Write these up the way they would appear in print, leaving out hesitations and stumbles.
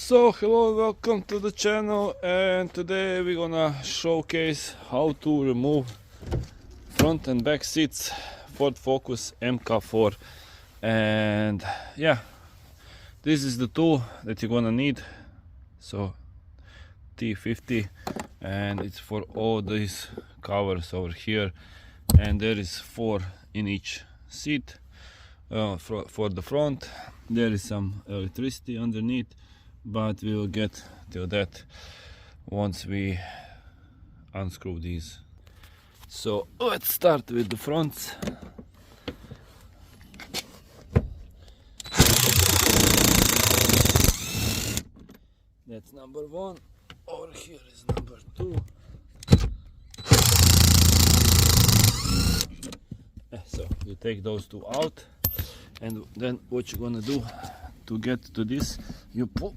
So hello, welcome to the channel, and today we're gonna showcase how to remove front and back seats Ford Focus MK4. And yeah, this is the tool that you're gonna need. So T50, and it's for all these covers over here, and there is 4 in each seat. For the front there is some electricity underneath, but we will get to that once we unscrew these. So let's start with the fronts. That's number 1. Over here is number 2. So you take those 2 out, and then what you're gonna do to get to this, you pull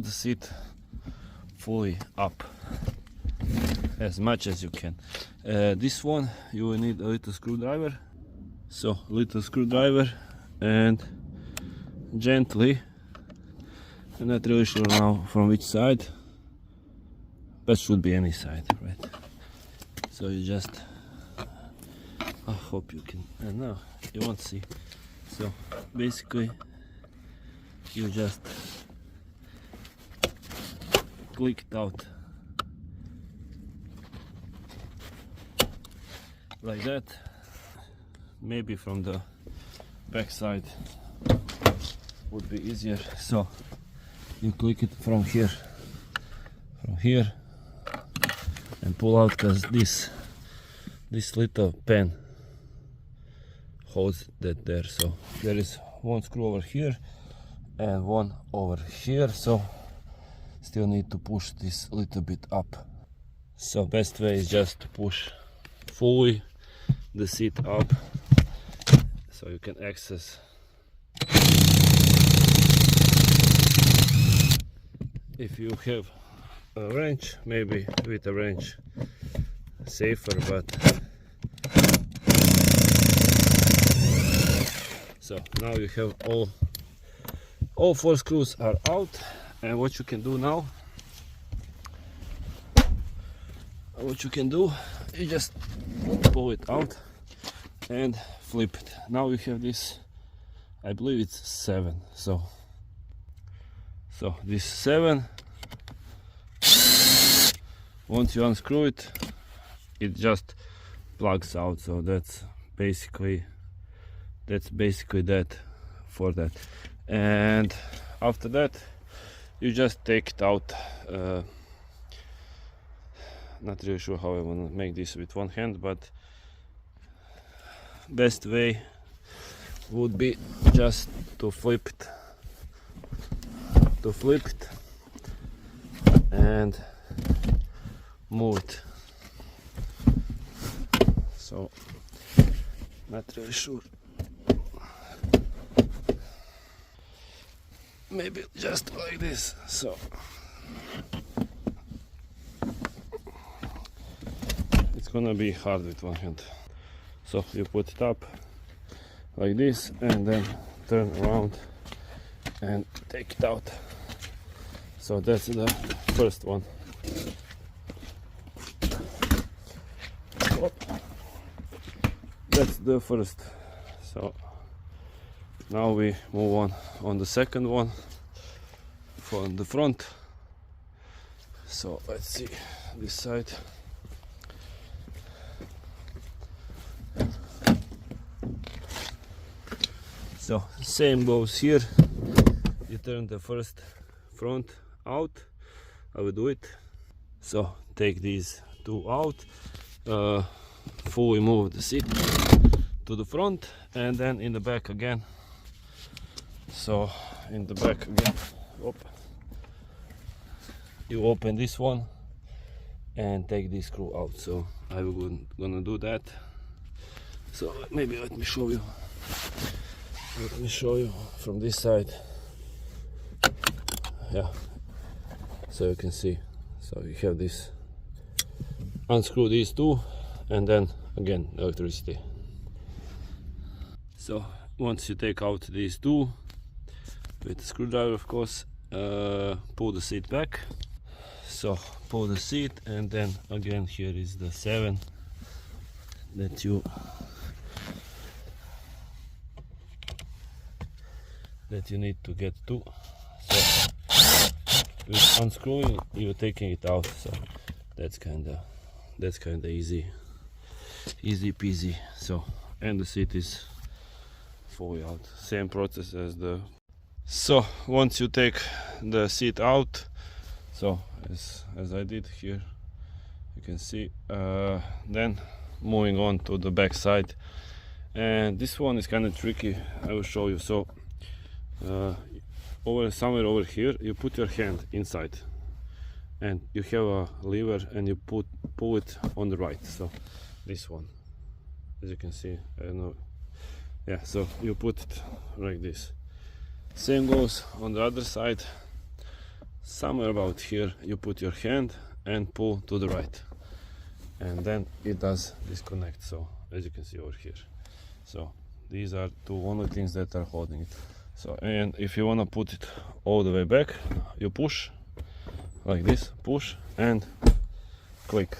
the seat fully up as much as you can. This one you will need a little screwdriver. So little screwdriver, and gently, I'm not really sure now from which side, but should be any side, right? So you just, I hope you can, no, you won't see. So basically you just click it out like that. Maybe from the back side would be easier. So you click it from here, and pull out, because this little pen holds that there. So there is 1 screw over here and 1 over here, so still need to push this a little bit up. So best way is just to push fully the seat up, so you can access. If you have a wrench, maybe with a wrench safer, but so now you have all 4 screws are out. And what you can do now, you just pull it out and flip it. Now you have this, I believe it's 7. So this 7, once you unscrew it, it just plugs out. So that's basically that for that. And after that you just take it out. Not really sure how I want to make this with 1 hand, but best way would be just to flip it and move it. So not really sure, maybe just like this. So it's gonna be hard with 1 hand. So you put it up like this, and then turn around and take it out. So that's the first one. That's the first. So now we move on the second one from the front. So let's see this side. So same goes here. You turn the first front out. I will do it. So take these 2 out, fully move the seat to the front, and then in the back again. So in the back again, you open this one and take this screw out. So I will gonna do that. So maybe let me show you from this side. Yeah, so you can see. So you have this, unscrew these 2, and then again electricity. So once you take out these 2 with a screwdriver, of course, pull the seat back. So pull the seat, and then again here is the 7 that you need to get to. So with unscrewing, you're taking it out, so that's kinda easy peasy. So, and the seat is fully out. Same process as the. So once you take the seat out, so as I did here, you can see, then moving on to the back side, and this one is kind of tricky. I will show you. So somewhere over here you put your hand inside, and you have a lever, and you pull it on the right. So this one, as you can see, I don't know, yeah, so you put it like this. Same goes on the other side. Somewhere about here you put your hand and pull to the right, and then it does disconnect. So as you can see over here, so these are two only things that are holding it. So, and if you want to put it all the way back, you push like this, push and click.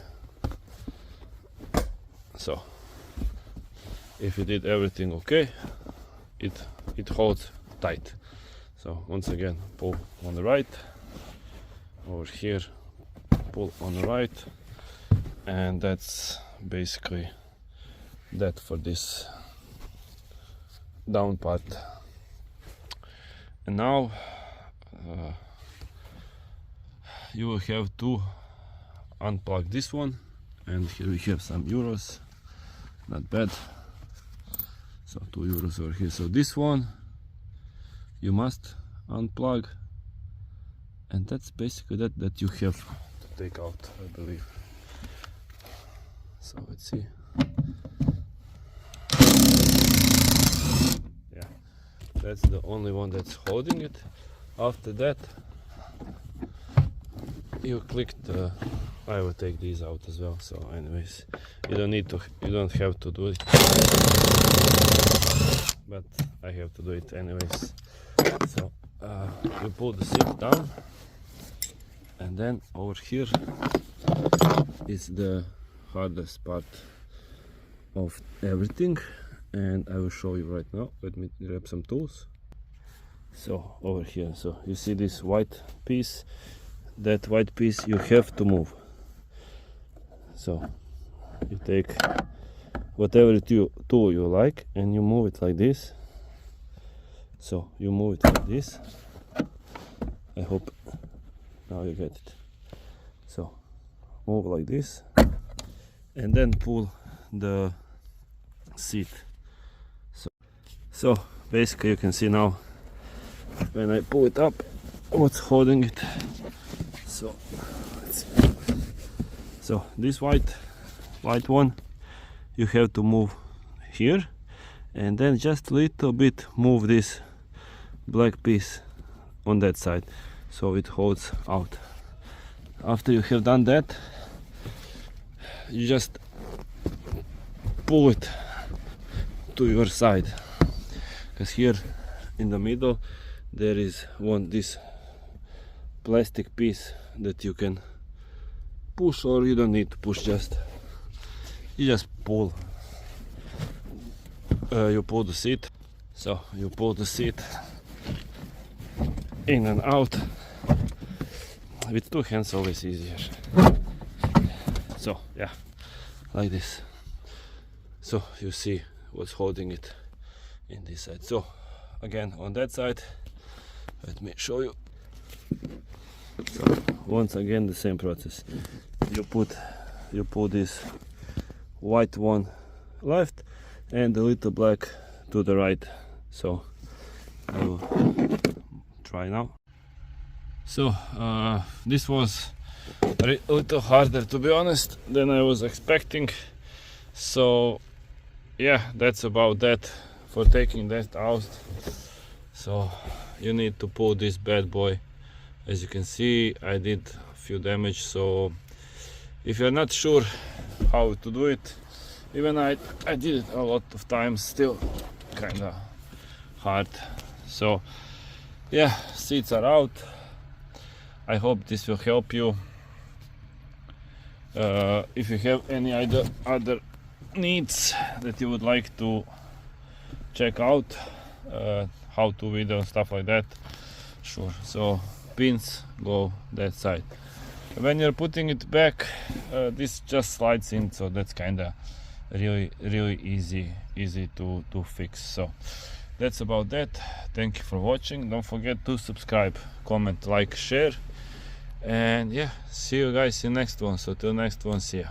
So if you did everything okay, it holds tight. So once again, pull on the right, over here, pull on the right, and that's basically that for this down part. And now you will have to unplug this one, and here we have some euros, not bad. So 2 euros over here. So this one you must unplug, and that's basically that you have to take out, I believe. So let's see. Yeah, that's the only one that's holding it. After that, you click the. I will take these out as well. So, anyways, you don't have to do it, but I have to do it anyways. So you pull the seat down, and then over here is the hardest part of everything, and I will show you right now. Let me grab some tools. So over here, so you see this white piece. That white piece you have to move. So you take whatever tool you like, and you move it like this. So you move it like this. I hope now you get it. So move like this, and then pull the seat. So basically you can see now when I pull it up what's holding it. So let's see. So this white one you have to move here, and then just a little bit move this black piece on that side, so it holds out. After you have done that, you just pull it to your side, because here in the middle there is this plastic piece that you can push, or you don't need to push, you just pull. You pull the seat. So you pull the seat in and out. With two hands always easier. So yeah, like this. So you see what's holding it in this side. So again on that side, let me show you. So once again the same process. You pull this white one left and the little black to the right. So I will try now. So this was a little harder, to be honest, than I was expecting. So yeah, that's about that for taking that out. So you need to pull this bad boy. As you can see, I did a few damage, so if you're not sure how to do it, even I did it a lot of times, still kinda hard. So yeah, seats are out. I hope this will help you. If you have any other needs that you would like to check out, how to video and stuff like that, sure. So pins go that side. When you're putting it back, this just slides in, so that's kind of really easy to fix. So that's about that. Thank you for watching. Don't forget to subscribe, comment, like, share, and yeah, see you guys in next one. So till next one, see ya.